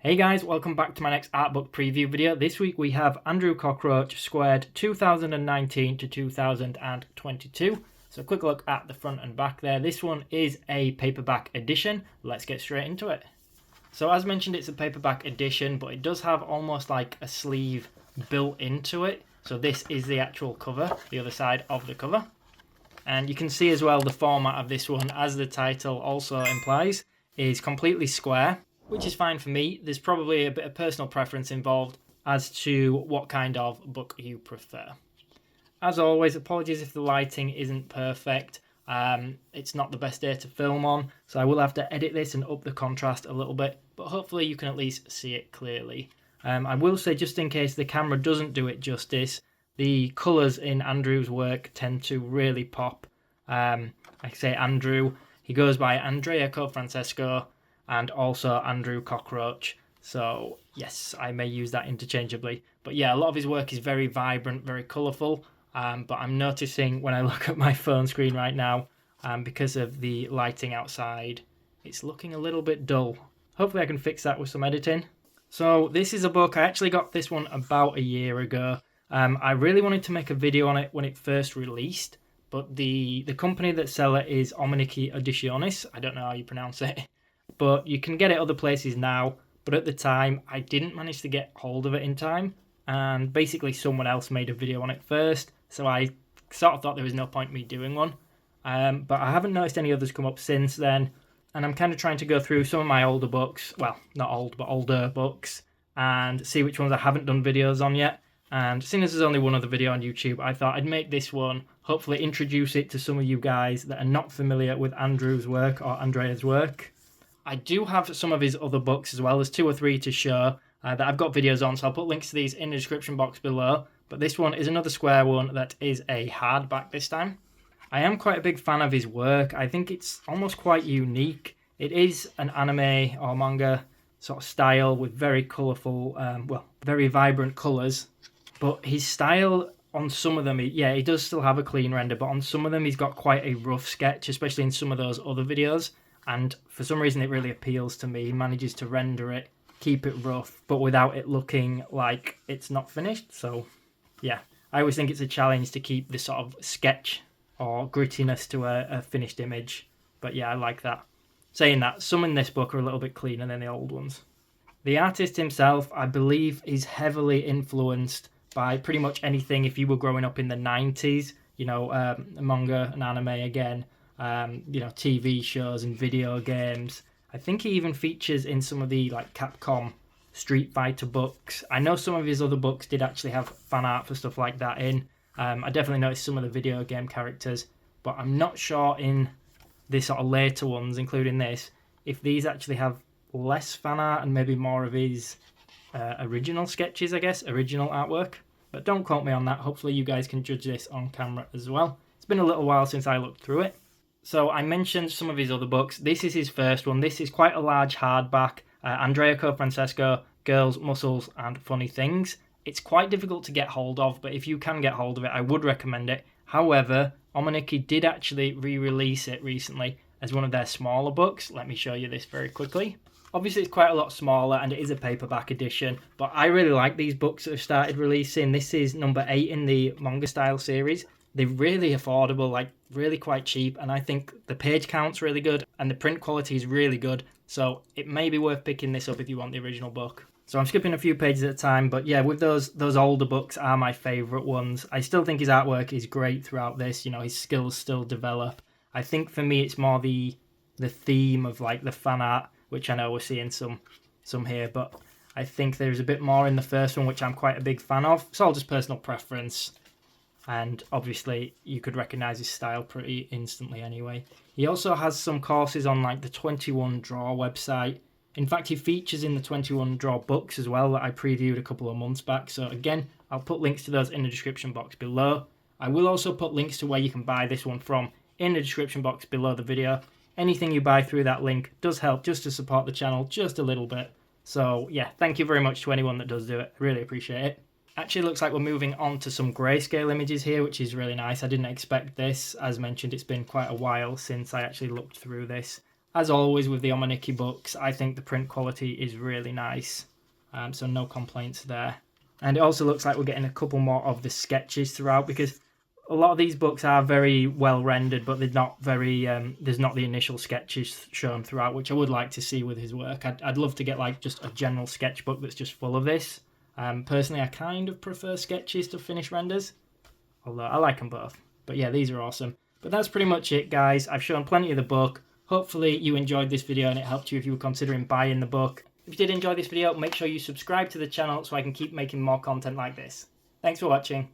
Hey guys, welcome back to my next art book preview video. This week we have Andrea Cockroach Squared 2019 to 2022. So a quick look at the front and back there. This one is a paperback edition. Let's get straight into it. So as mentioned, it's a paperback edition, but it does have almost like a sleeve built into it. So this is the actual cover, the other side of the cover. And you can see as well the format of this one, as the title also implies, is completely square, which is fine for me. There's probably a bit of personal preference involved as to what kind of book you prefer. As always, apologies if the lighting isn't perfect. It's not the best day to film on, so I will have to edit this and up the contrast a little bit, but hopefully you can at least see it clearly. I will say, just in case the camera doesn't do it justice, the colours in Andrew's work tend to really pop. Like I say, Andrew, he goes by Andrea Cofrancesco, and also Andrew Cockroach. So yes, I may use that interchangeably. But yeah, a lot of his work is very vibrant, very colourful. But I'm noticing when I look at my phone screen right now, because of the lighting outside, it's looking a little bit dull. Hopefully I can fix that with some editing. So this is a book, I actually got this one about a year ago. I really wanted to make a video on it when it first released, but the company that sell it is Ominiky Ediciones. I don't know how you pronounce it. But you can get it other places now. But at the time, I didn't manage to get hold of it in time. And basically someone else made a video on it first. So I sort of thought there was no point in me doing one. But I haven't noticed any others come up since then. And I'm kind of trying to go through some of my older books. Well, not old, but older books. And see which ones I haven't done videos on yet. And seeing as there's only one other video on YouTube, I thought I'd make this one. Hopefully introduce it to some of you guys that are not familiar with Andrew's work or Andrea's work. I do have some of his other books as well. There's 2 or 3 to show that I've got videos on, so I'll put links to these in the description box below. But this one is another square one that is a hardback this time. I am quite a big fan of his work. I think it's almost quite unique. It is an anime or manga sort of style with very colourful, very vibrant colours. But his style on some of them, he does still have a clean render, but on some of them he's got quite a rough sketch, especially in some of those other videos. And for some reason it really appeals to me. He manages to render it, keep it rough, but without it looking like it's not finished. So yeah, I always think it's a challenge to keep this sort of sketch or grittiness to a finished image. But yeah, I like that. Saying that, some in this book are a little bit cleaner than the old ones. The artist himself, I believe, is heavily influenced by pretty much anything if you were growing up in the 90s, manga and anime again. TV shows and video games. I think he even features in some of the Capcom Street Fighter books. I know some of his other books did actually have fan art for stuff like that in. I definitely noticed some of the video game characters, but I'm not sure in the sort of later ones, including this, if these actually have less fan art and maybe more of his original sketches, I guess, original artwork. But don't quote me on that. Hopefully you guys can judge this on camera as well. It's been a little while since I looked through it. So I mentioned some of his other books. This is his first one. This is quite a large hardback. Andrea Cofrancesco, Girls, Muscles and Funny Things. It's quite difficult to get hold of, but if you can get hold of it, I would recommend it. However, Ominiky did actually re-release it recently as one of their smaller books. Let me show you this very quickly. Obviously, it's quite a lot smaller and it is a paperback edition, but I really like these books that have started releasing. This is number 8 in the manga style series. They're really affordable, really quite cheap, and I think the page count's really good and the print quality is really good, so it may be worth picking this up if you want the original book. So I'm skipping a few pages at a time, but yeah, with those older books are my favourite ones. I still think his artwork is great throughout this, his skills still develop. I think for me it's more the theme of the fan art, which I know we're seeing some here, but I think there's a bit more in the first one, which I'm quite a big fan of. It's all just personal preference. And obviously you could recognise his style pretty instantly anyway. He also has some courses on the 21 Draw website. In fact, he features in the 21 Draw books as well that I previewed a couple of months back. So again, I'll put links to those in the description box below. I will also put links to where you can buy this one from in the description box below the video. Anything you buy through that link does help just to support the channel just a little bit. So yeah, thank you very much to anyone that does do it. I really appreciate it. Actually looks like we're moving on to some grayscale images here, which is really nice. I didn't expect this. As mentioned, it's been quite a while since I actually looked through this. As always with the Ominiky books, I think the print quality is really nice, so no complaints there. And it also looks like we're getting a couple more of the sketches throughout, because a lot of these books are very well rendered, but they're not very. There's not the initial sketches shown throughout, which I would like to see with his work. I'd love to get like just a general sketchbook that's just full of this. Personally, I kind of prefer sketches to finished renders, although I like them both. But yeah, these are awesome. But that's pretty much it, guys. I've shown plenty of the book. Hopefully you enjoyed this video and it helped you if you were considering buying the book. If you did enjoy this video, make sure you subscribe to the channel so I can keep making more content like this. Thanks for watching.